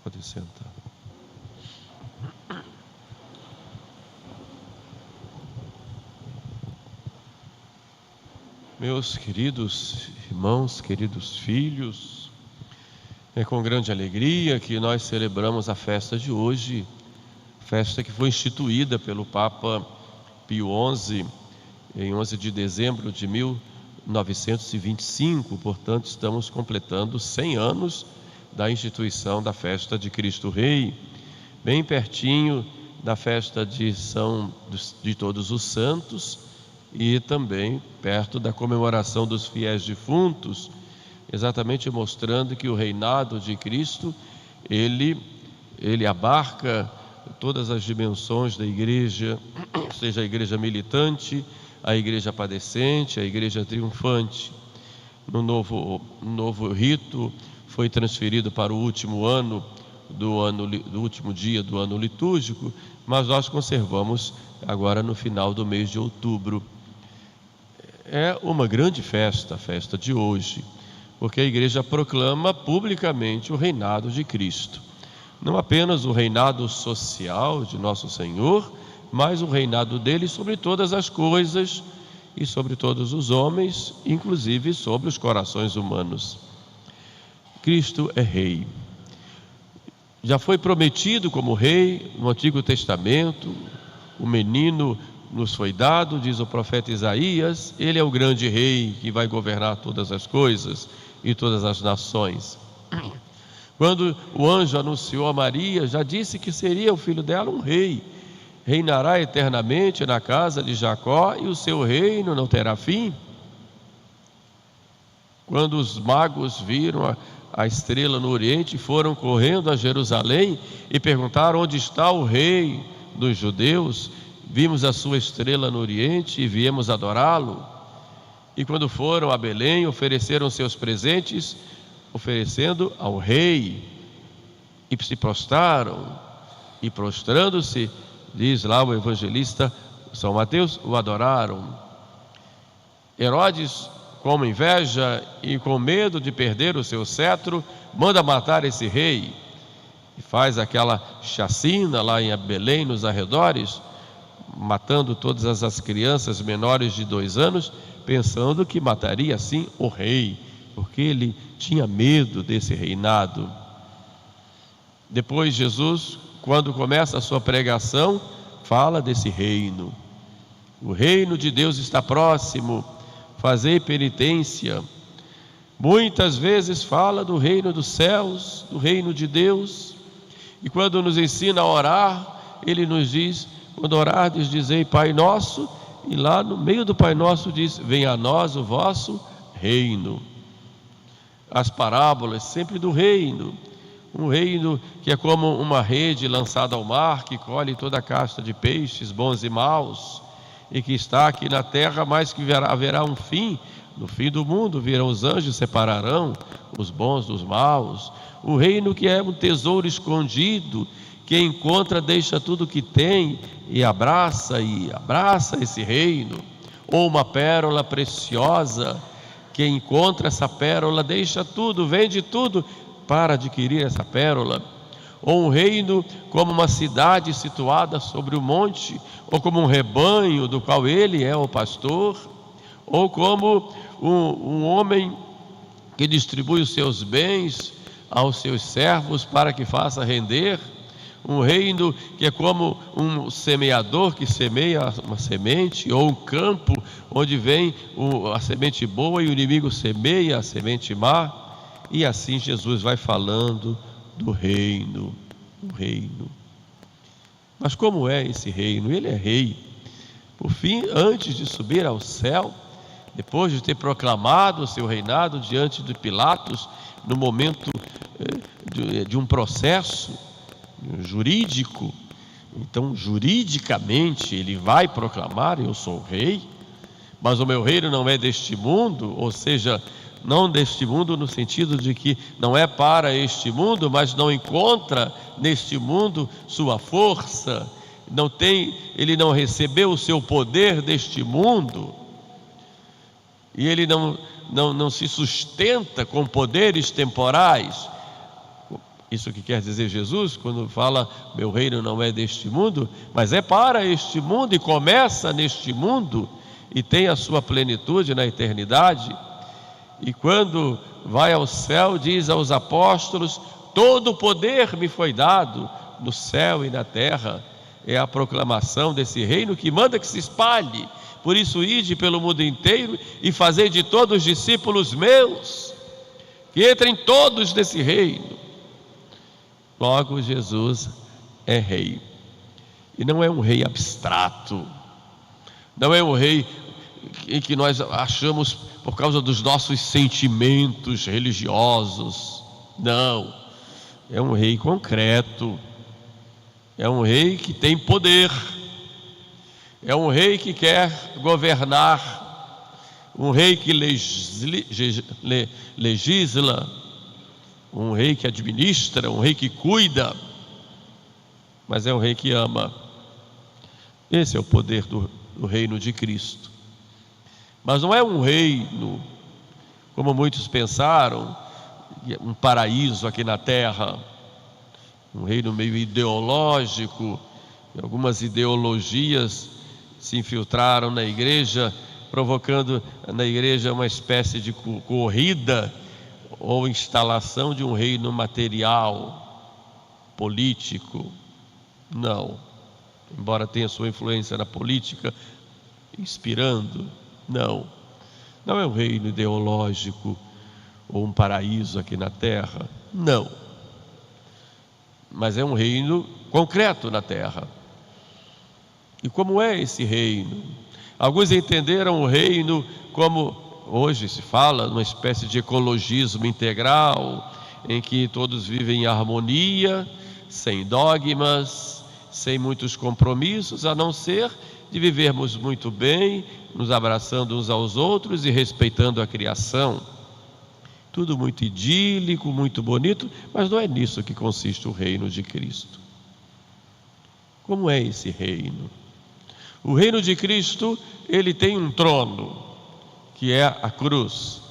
Pode sentar. Meus queridos irmãos, queridos filhos, é com grande alegria que nós celebramos a festa de hoje, festa que foi instituída pelo Papa Pio XI em 11 de dezembro de 1925, portanto estamos completando 100 anos da instituição da festa de Cristo Rei, bem pertinho da festa de Todos os Santos e também perto da comemoração dos fiéis defuntos, exatamente mostrando que o reinado de Cristo, ele abarca todas as dimensões da igreja, seja a igreja militante, a igreja padecente, a igreja triunfante. No novo rito foi transferido para o último do último dia do ano litúrgico, mas nós conservamos agora no final do mês de outubro. É uma grande festa, a festa de hoje, porque a igreja proclama publicamente o reinado de Cristo. Não apenas o reinado social de nosso Senhor, mas o reinado dele sobre todas as coisas e sobre todos os homens, inclusive sobre os corações humanos. Cristo é rei. Já foi prometido como rei no Antigo Testamento, o menino nos foi dado, diz o profeta Isaías, ele é o grande rei que vai governar todas as coisas e todas as nações. Quando o anjo anunciou a Maria, já disse que seria o filho dela um rei, reinará eternamente na casa de Jacó e o seu reino não terá fim. Quando os magos viram a estrela no Oriente, foram correndo a Jerusalém e perguntaram: onde está o rei dos judeus? Vimos a sua estrela no Oriente e viemos adorá-lo. E quando foram a Belém, ofereceram seus presentes, oferecendo ao rei, e se prostraram, e prostrando-se, diz lá o evangelista São Mateus, o adoraram. Herodes, com inveja e com medo de perder o seu cetro, manda matar esse rei, e faz aquela chacina lá em Belém, nos arredores, matando todas as crianças menores de 2 anos, pensando que mataria assim o rei, porque ele tinha medo desse reinado. Depois Jesus, quando começa a sua pregação, fala desse reino. O reino de Deus está próximo, fazei penitência. Muitas vezes fala do reino dos céus, do reino de Deus, e quando nos ensina a orar, ele nos diz: quando orardes, dizei Pai Nosso, e lá no meio do Pai Nosso diz: venha a nós o vosso reino. As parábolas sempre do reino, um reino que é como uma rede lançada ao mar, que colhe toda a casta de peixes, bons e maus, e que está aqui na terra, mas que haverá um fim. No fim do mundo virão os anjos, separarão os bons dos maus. O reino que é um tesouro escondido, quem encontra deixa tudo que tem e abraça esse reino. Ou uma pérola preciosa, quem encontra essa pérola deixa tudo, vende tudo para adquirir essa pérola. Ou um reino como uma cidade situada sobre o monte, ou como um rebanho do qual ele é o pastor, ou como um homem que distribui os seus bens aos seus servos para que faça render. Um reino que é como um semeador que semeia uma semente, ou um campo onde vem a semente boa e o inimigo semeia a semente má. E assim Jesus vai falando do reino, Mas como é esse reino? Ele é rei. Por fim, antes de subir ao céu, depois de ter proclamado o seu reinado diante de Pilatos, no momento de um processo jurídico, então juridicamente ele vai proclamar: eu sou rei, mas o meu reino não é deste mundo, ou seja, não deste mundo no sentido de que não é para este mundo, mas não encontra neste mundo sua força, ele não recebeu o seu poder deste mundo, e ele não se sustenta com poderes temporais. Isso que quer dizer Jesus quando fala: meu reino não é deste mundo, mas é para este mundo, e começa neste mundo e tem a sua plenitude na eternidade. E quando vai ao céu, diz aos apóstolos: todo o poder me foi dado no céu e na terra. É a proclamação desse reino que manda que se espalhe. Por isso, ide pelo mundo inteiro e fazei de todos discípulos meus, que entrem todos nesse reino. Logo, Jesus é rei, e não é um rei abstrato, não é um rei em que nós achamos por causa dos nossos sentimentos religiosos. Não, é um rei concreto, é um rei que tem poder, é um rei que quer governar, um rei que legisla, um rei que administra, um rei que cuida, mas é um rei que ama. Esse é o poder do reino de Cristo. Mas não é um reino, como muitos pensaram, um paraíso aqui na terra, um reino meio ideológico. Algumas ideologias se infiltraram na igreja, provocando na igreja uma espécie de corrida ou instalação de um reino material, político. Não, embora tenha sua influência na política, inspirando, não é um reino ideológico ou um paraíso aqui na terra, não, mas é um reino concreto na terra. E como é esse reino? Alguns entenderam o reino como hoje se fala, uma espécie de ecologismo integral, em que todos vivem em harmonia, sem dogmas, sem muitos compromissos, a não ser de vivermos muito bem, nos abraçando uns aos outros e respeitando a criação. Tudo muito idílico, muito bonito, mas não é nisso que consiste o reino de Cristo. Como é esse reino? O reino de Cristo, ele tem um trono, que é a cruz.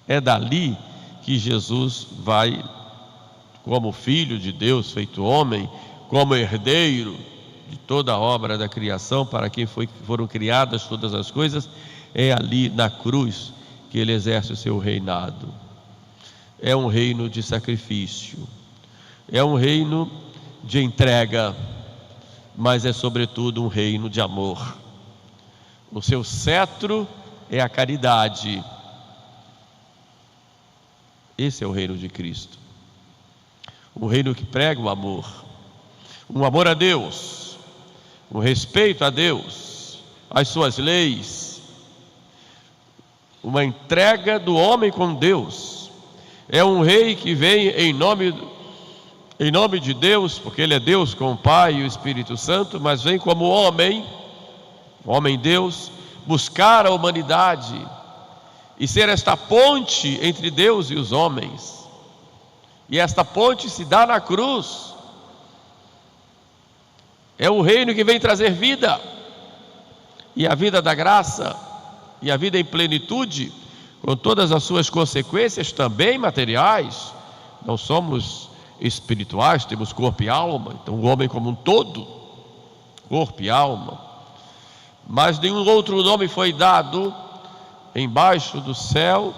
É dali que Jesus vai, como filho de Deus feito homem, como herdeiro de toda a obra da criação, para quem foram criadas todas as coisas. É ali na cruz que ele exerce o seu reinado. É um reino de sacrifício, é um reino de entrega, mas é sobretudo um reino de amor. O seu cetro é a caridade. Esse é o reino de Cristo, um reino que prega o amor, um amor a Deus, um respeito a Deus, às suas leis, uma entrega do homem com Deus. É um rei que vem em nome de Deus, porque ele é Deus com o Pai e o Espírito Santo, mas vem como homem Deus, buscar a humanidade e ser esta ponte entre Deus e os homens. E esta ponte se dá na cruz. É o reino que vem trazer vida, e a vida da graça, e a vida em plenitude, com todas as suas consequências também materiais. Não somos espirituais, temos corpo e alma, então o homem como um todo, corpo e alma. Mas nenhum outro nome foi dado embaixo do céu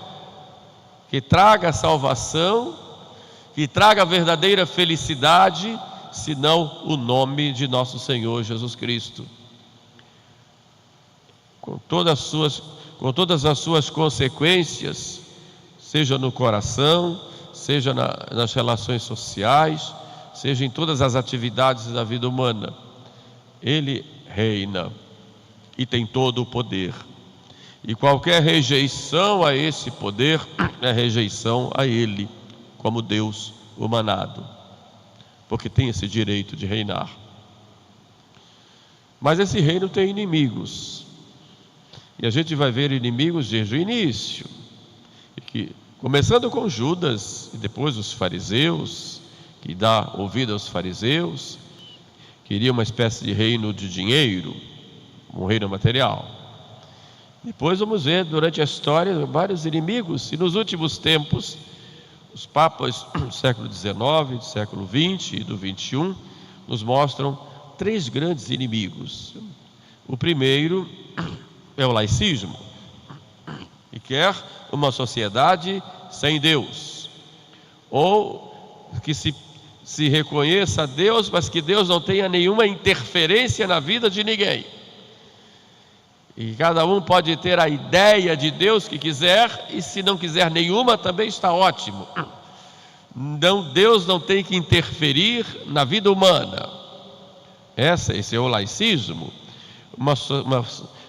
que traga salvação, que traga verdadeira felicidade, senão o nome de nosso Senhor Jesus Cristo. Com todas as suas consequências, seja no coração, seja nas relações sociais, seja em todas as atividades da vida humana, ele reina e tem todo o poder. E qualquer rejeição a esse poder é rejeição a ele, como Deus humanado, porque tem esse direito de reinar. Mas esse reino tem inimigos, e a gente vai ver inimigos desde o início, começando com Judas, e depois os fariseus, que dá ouvido aos fariseus, queria uma espécie de reino de dinheiro, um reino material. Depois vamos ver durante a história vários inimigos, e nos últimos tempos Os papas do século XIX, do século XX e do XXI nos mostram três grandes inimigos. O primeiro é o laicismo, que quer uma sociedade sem Deus, ou que se reconheça a Deus, mas que Deus não tenha nenhuma interferência na vida de ninguém. E cada um pode ter a ideia de Deus que quiser, e se não quiser nenhuma, também está ótimo. Não, Deus não tem que interferir na vida humana. Esse é o laicismo. Uma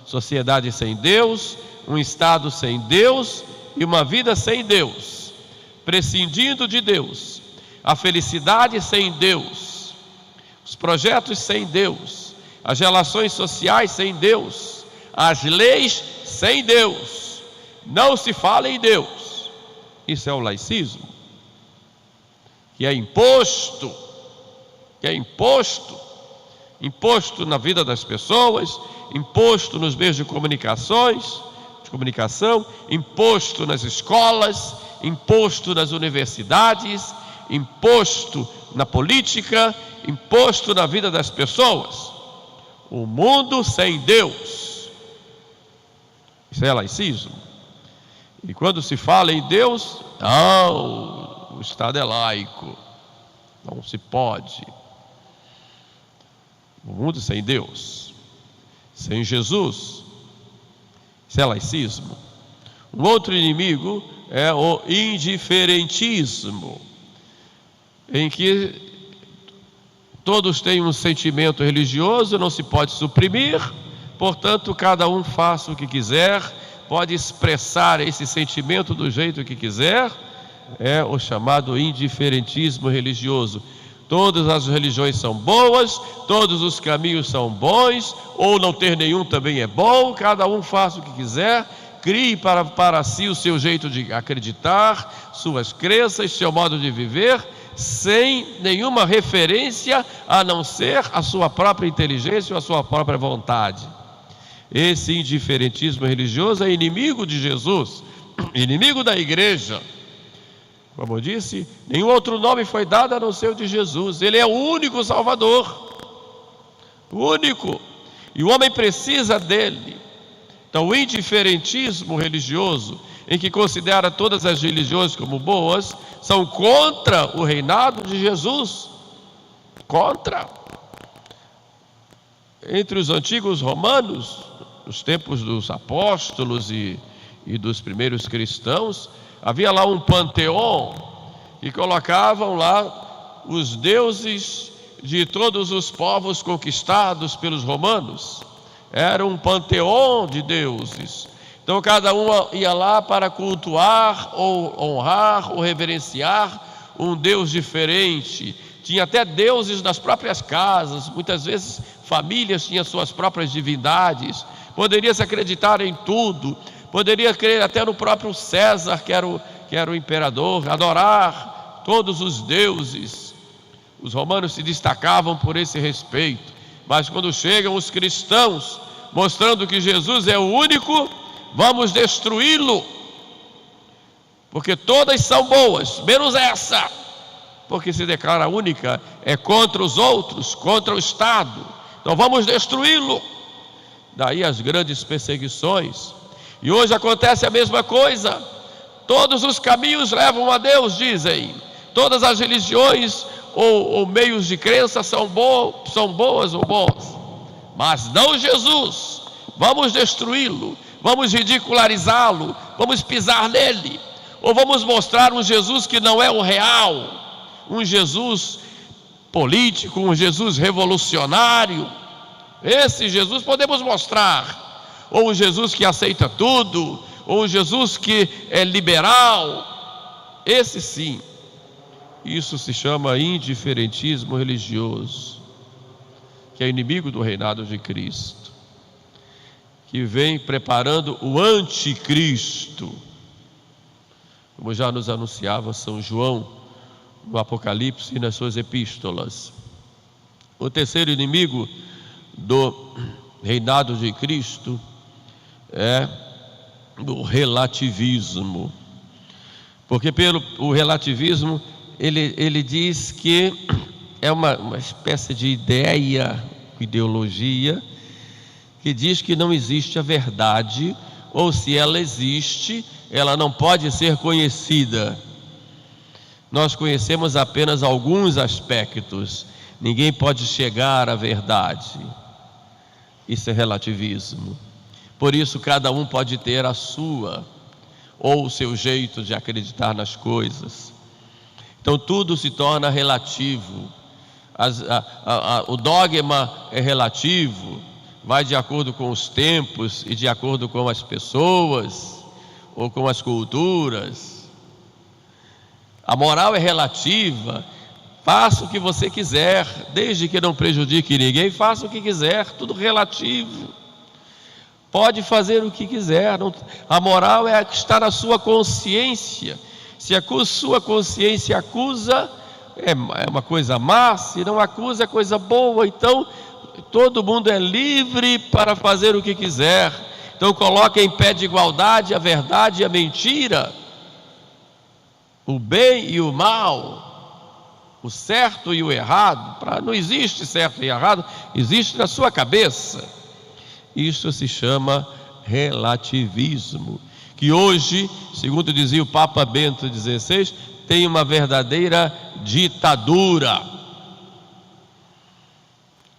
sociedade sem Deus, um Estado sem Deus e uma vida sem Deus, prescindindo de Deus, a felicidade sem Deus, os projetos sem Deus, as relações sociais sem Deus, as leis sem Deus, não se fala em Deus. Isso é o laicismo, que é imposto na vida das pessoas, imposto nos meios de comunicação, imposto nas escolas, imposto nas universidades, imposto na política, imposto na vida das pessoas. O mundo sem Deus, isso é laicismo. E quando se fala em Deus, não, o Estado é laico, não se pode. O mundo sem Deus, sem Jesus, isso é laicismo. Um outro inimigo é o indiferentismo, em que todos têm um sentimento religioso, não se pode suprimir, portanto cada um faça o que quiser, pode expressar esse sentimento do jeito que quiser. É o chamado indiferentismo religioso. Todas as religiões são boas, todos os caminhos são bons, ou não ter nenhum também é bom, cada um faça o que quiser, crie para si o seu jeito de acreditar, suas crenças, seu modo de viver, sem nenhuma referência a não ser a sua própria inteligência ou a sua própria vontade. Esse indiferentismo religioso é inimigo de Jesus, inimigo da igreja. Como eu disse, nenhum outro nome foi dado a não ser o de Jesus. Ele é o único Salvador, o único, e o homem precisa dele. Então o indiferentismo religioso, em que considera todas as religiões como boas, são contra o reinado de Jesus. Contra. Entre os antigos romanos, nos tempos dos apóstolos e dos primeiros cristãos, havia lá um panteão e colocavam lá os deuses de todos os povos conquistados pelos romanos. Era um panteão de deuses. Então cada um ia lá para cultuar ou honrar ou reverenciar um deus diferente. Tinha até deuses nas próprias casas, muitas vezes famílias tinham suas próprias divindades. Poderia se acreditar em tudo. Poderia crer até no próprio César, que era o imperador, adorar todos os deuses. Os romanos se destacavam por esse respeito. Mas quando chegam os cristãos, mostrando que Jesus é o único, vamos destruí-lo. Porque todas são boas, menos essa. Porque se declara única, é contra os outros, contra o Estado. Então vamos destruí-lo. Daí as grandes perseguições. E hoje acontece a mesma coisa. Todos os caminhos levam a Deus, dizem. Todas as religiões ou meios de crença são boas ou bons. Mas não Jesus. Vamos destruí-lo, vamos ridicularizá-lo, vamos pisar nele. Ou vamos mostrar um Jesus que não é o real, um Jesus político, um Jesus revolucionário. Esse Jesus podemos mostrar. Ou um Jesus que aceita tudo, ou um Jesus que é liberal. Esse sim. Isso se chama indiferentismo religioso, que é inimigo do reinado de Cristo, que vem preparando o anticristo, como já nos anunciava São João no Apocalipse e nas suas epístolas. O terceiro inimigo do reinado de Cristo é o relativismo. Porque pelo o relativismo, ele diz que é uma espécie de ideologia, que diz que não existe a verdade, ou se ela existe, ela não pode ser conhecida. Nós conhecemos apenas alguns aspectos, ninguém pode chegar à verdade. Isso é relativismo. Por isso cada um pode ter a sua, ou o seu jeito de acreditar nas coisas. Então tudo se torna relativo. O dogma é relativo, vai de acordo com os tempos e de acordo com as pessoas ou com as culturas. A moral é relativa, faça o que você quiser, desde que não prejudique ninguém, faça o que quiser, tudo relativo. Pode fazer o que quiser, a moral é estar na sua consciência. Se a sua consciência acusa, é uma coisa má, se não acusa, é coisa boa. Então, todo mundo é livre para fazer o que quiser. Então, coloque em pé de igualdade a verdade e a mentira, o bem e o mal, o certo e o errado. Não existe certo e errado, existe na sua cabeça. Isso se chama relativismo, que hoje, segundo dizia o Papa Bento XVI, tem uma verdadeira ditadura.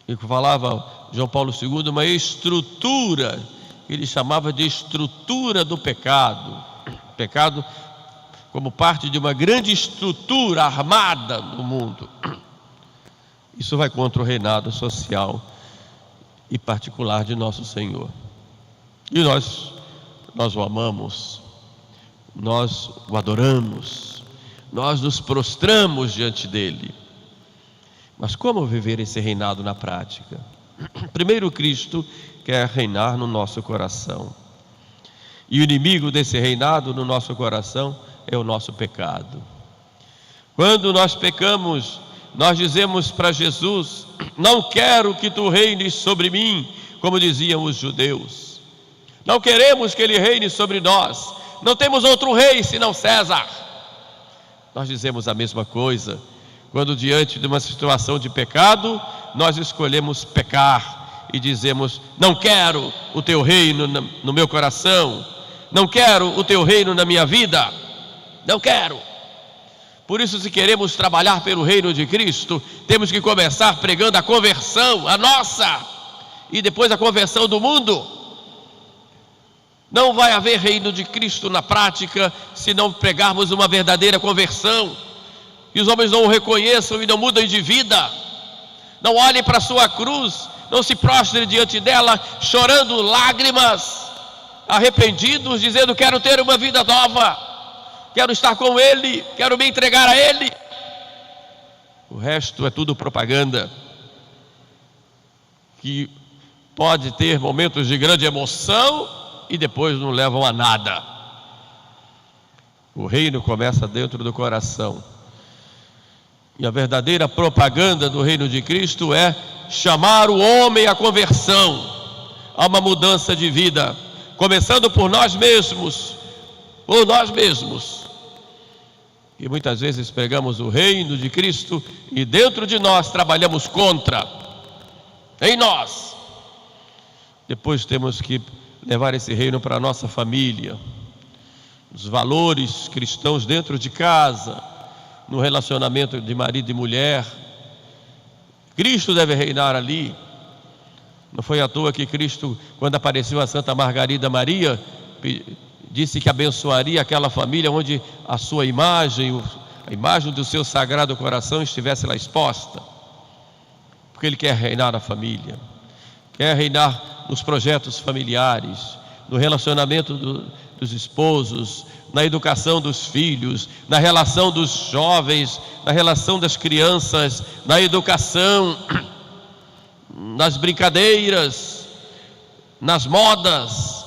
E falava João Paulo II, uma estrutura, que ele chamava de estrutura do pecado. Pecado como parte de uma grande estrutura armada no mundo. Isso vai contra o reinado social e particular de nosso Senhor. E nós o amamos, nós o adoramos, nós nos prostramos diante dele. Mas como viver esse reinado na prática? Primeiro, Cristo quer reinar no nosso coração. E o inimigo desse reinado no nosso coração é o nosso pecado. Quando nós pecamos, nós dizemos para Jesus: não quero que tu reines sobre mim, como diziam os judeus. Não queremos que ele reine sobre nós. Não temos outro rei senão César. Nós dizemos a mesma coisa quando, diante de uma situação de pecado, nós escolhemos pecar e dizemos: não quero o teu reino no meu coração, não quero o teu reino na minha vida, não quero. Por isso, se queremos trabalhar pelo reino de Cristo, temos que começar pregando a conversão, a nossa, e depois a conversão do mundo. Não vai haver reino de Cristo na prática se não pregarmos uma verdadeira conversão, e os homens não o reconheçam e não mudem de vida. Não olhem para a sua cruz, não se prostrem diante dela chorando lágrimas, arrependidos, dizendo: quero ter uma vida nova, quero estar com ele, quero me entregar a ele. O resto é tudo propaganda, que pode ter momentos de grande emoção e depois não levam a nada. O reino começa dentro do coração. E a verdadeira propaganda do reino de Cristo é chamar o homem à conversão, a uma mudança de vida, começando por nós mesmos, E muitas vezes pregamos o reino de Cristo e dentro de nós trabalhamos contra, em nós. Depois temos que levar esse reino para a nossa família, os valores cristãos dentro de casa, no relacionamento de marido e mulher. Cristo deve reinar ali. Não foi à toa que Cristo, quando apareceu a Santa Margarida Maria, disse que abençoaria aquela família onde a sua imagem, a imagem do seu sagrado coração estivesse lá exposta, porque Ele quer reinar na família, quer reinar nos projetos familiares, no relacionamento dos esposos, na educação dos filhos, na relação dos jovens, na relação das crianças, na educação, nas brincadeiras, nas modas,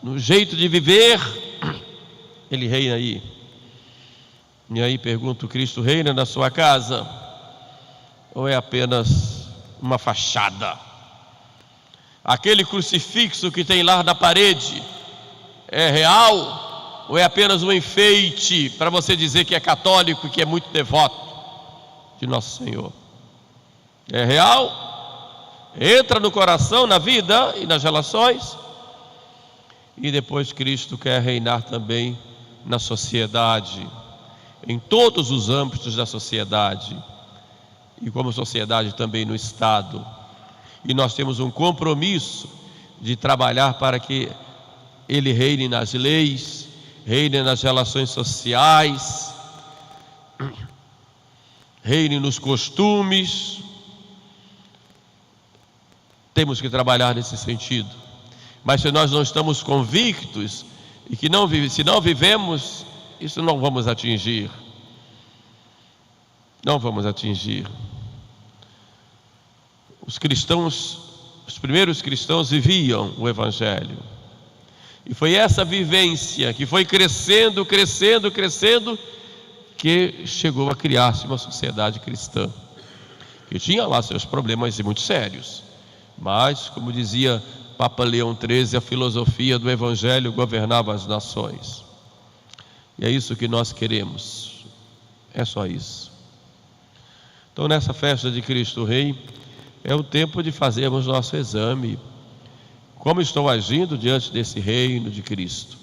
no jeito de viver. Ele reina aí. E aí pergunto: Cristo reina na sua casa? Ou é apenas uma fachada? Aquele crucifixo que tem lá na parede é real? ou é apenas um enfeite para você dizer que é católico e que é muito devoto de Nosso Senhor? É real? Entra no coração, na vida e nas relações? E depois Cristo quer reinar também na sociedade, em todos os âmbitos da sociedade, e como sociedade também no Estado. E nós temos um compromisso de trabalhar para que Ele reine nas leis, reine nas relações sociais, reine nos costumes. Temos que trabalhar nesse sentido. Mas se nós não estamos convictos e que se não vivemos, isso não vamos atingir. Não vamos atingir. Os primeiros cristãos viviam o Evangelho. E foi essa vivência que foi crescendo, que chegou a criar-se uma sociedade cristã, que tinha lá seus problemas muito sérios. Mas, como dizia Papa Leão XIII, a filosofia do Evangelho governava as nações. E é isso que nós queremos. É só isso. Então, nessa festa de Cristo Rei, é o tempo de fazermos nosso exame. Como estou agindo diante desse reino de Cristo?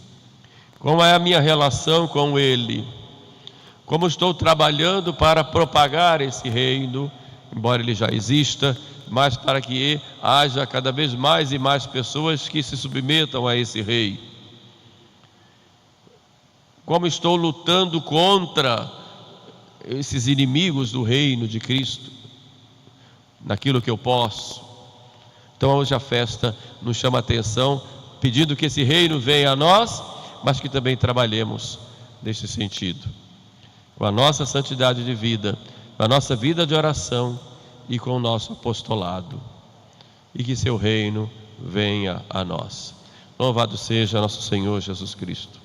Como é a minha relação com Ele? Como estou trabalhando para propagar esse reino, embora ele já exista, mas para que haja cada vez mais e mais pessoas que se submetam a esse rei? Como estou lutando contra esses inimigos do reino de Cristo, naquilo que eu posso? Então hoje a festa nos chama a atenção, pedindo que esse reino venha a nós, mas que também trabalhemos nesse sentido, com a nossa santidade de vida, com a nossa vida de oração e com o nosso apostolado, e que seu reino venha a nós. Louvado seja nosso Senhor Jesus Cristo.